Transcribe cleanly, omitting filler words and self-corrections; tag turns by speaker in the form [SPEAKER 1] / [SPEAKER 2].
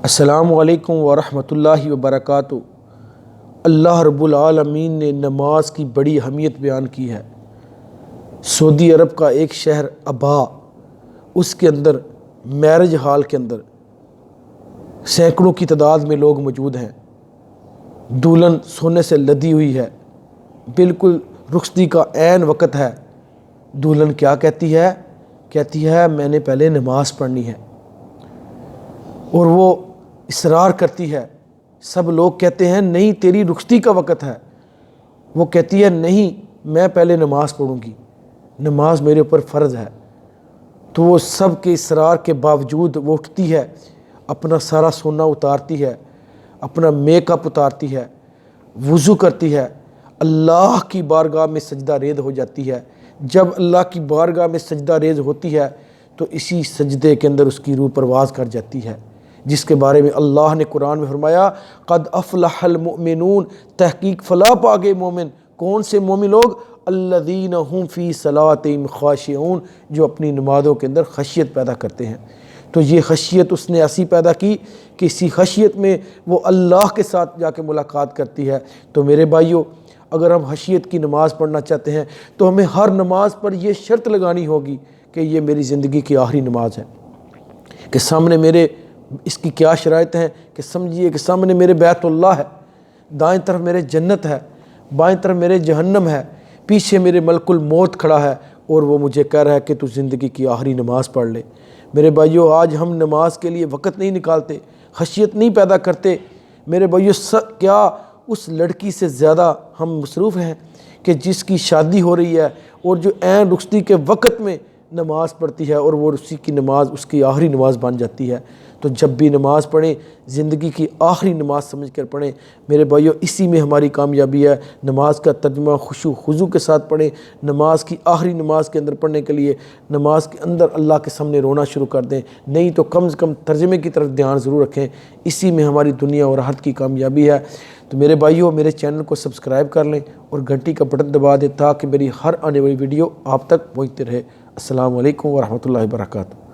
[SPEAKER 1] السلام علیکم ورحمۃ اللہ وبرکاتہ۔ اللہ رب العالمین نے نماز کی بڑی اہمیت بیان کی ہے۔ سعودی عرب کا ایک شہر ابہا، اس کے اندر میرج ہال کے اندر سینکڑوں کی تعداد میں لوگ موجود ہیں۔ دلہن سونے سے لدی ہوئی ہے، بالکل رخصتی کا عین وقت ہے۔ دلہن کیا کہتی ہے میں نے پہلے نماز پڑھنی ہے، اور وہ اصرار کرتی ہے۔ سب لوگ کہتے ہیں نہیں تیری رخصتی کا وقت ہے، وہ کہتی ہے نہیں میں پہلے نماز پڑھوں گی، نماز میرے اوپر فرض ہے۔ تو وہ سب کے اصرار کے باوجود وہ اٹھتی ہے، اپنا سارا سونا اتارتی ہے، اپنا میک اپ اتارتی ہے، وضو کرتی ہے، اللہ کی بارگاہ میں سجدہ ریز ہو جاتی ہے۔ جب اللہ کی بارگاہ میں سجدہ ریز ہوتی ہے تو اسی سجدے کے اندر اس کی روح پرواز کر جاتی ہے، جس کے بارے میں اللہ نے قرآن میں فرمایا قد افلح المؤمنون، تحقیق فلاح پا گئے مومن۔ کون سے مومن لوگ؟ الذین هم فی صلاتہم خاشعون، جو اپنی نمازوں کے اندر خشیت پیدا کرتے ہیں۔ تو یہ خشیت اس نے ایسی پیدا کی کہ اسی خشیت میں وہ اللہ کے ساتھ جا کے ملاقات کرتی ہے۔ تو میرے بھائیوں، اگر ہم خشیت کی نماز پڑھنا چاہتے ہیں تو ہمیں ہر نماز پر یہ شرط لگانی ہوگی کہ یہ میری زندگی کی آخری نماز ہے، کہ سامنے میرے اس کی کیا شرائط ہیں، کہ سمجھیے کہ سامنے میرے بیت اللہ ہے، دائیں طرف میرے جنت ہے، بائیں طرف میرے جہنم ہے، پیچھے میرے ملک الموت کھڑا ہے، اور وہ مجھے کہہ رہا ہے کہ تو زندگی کی آخری نماز پڑھ لے۔ میرے بھائیوں، آج ہم نماز کے لیے وقت نہیں نکالتے، خشیت نہیں پیدا کرتے۔ میرے بھائیوں، کیا اس لڑکی سے زیادہ ہم مصروف ہیں کہ جس کی شادی ہو رہی ہے اور جو عین رخصتی کے وقت میں نماز پڑھتی ہے، اور وہ اسی کی نماز اس کی آخری نماز بن جاتی ہے۔ تو جب بھی نماز پڑھیں زندگی کی آخری نماز سمجھ کر پڑھیں۔ میرے بھائیوں، اسی میں ہماری کامیابی ہے۔ نماز کا ترجمہ خشوع خضوع کے ساتھ پڑھیں۔ نماز کی آخری نماز کے اندر پڑھنے کے لیے نماز کے اندر اللہ کے سامنے رونا شروع کر دیں، نہیں تو کم سے کم ترجمے کی طرف دھیان ضرور رکھیں۔ اسی میں ہماری دنیا اور آخرت کی کامیابی ہے۔ تو میرے بھائیوں، میرے چینل کو سبسکرائب کر لیں اور گھنٹی کا بٹن دبا دیں تاکہ میری ہر آنے والی ویڈیو آپ تک پہنچتی رہے۔ السلام علیکم ورحمۃ اللہ وبرکاتہ۔